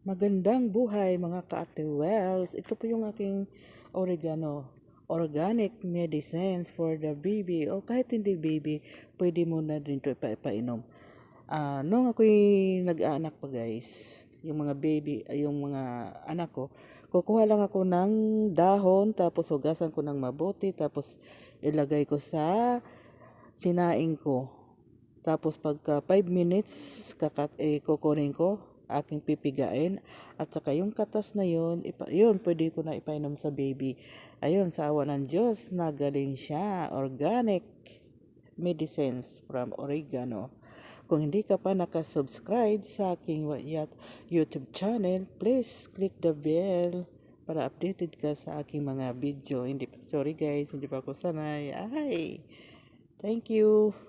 Magandang buhay mga ka-Ate Wells. Ito po yung aking oregano. Organic medicines for the baby. O kahit hindi baby, pwede mo na din ito ipainom. Nung ako'y nag-aanak pa guys, yung mga baby, yung mga anak ko, kukuha lang ako ng dahon, tapos hugasan ko ng mabuti, tapos ilagay ko sa sinaing ko. Tapos pagka 5 minutes, kukunin ko, aking pipigain. At saka yung katas na yun, yun, pwede ko na ipainom sa baby. Ayun, sa awa ng Diyos, nagaling siya. Organic medicines from oregano. Kung hindi ka pa nakasubscribe sa aking YouTube channel, please click the bell para updated ka sa aking mga video. Sorry guys, hindi pa ako sanay. Ay, thank you.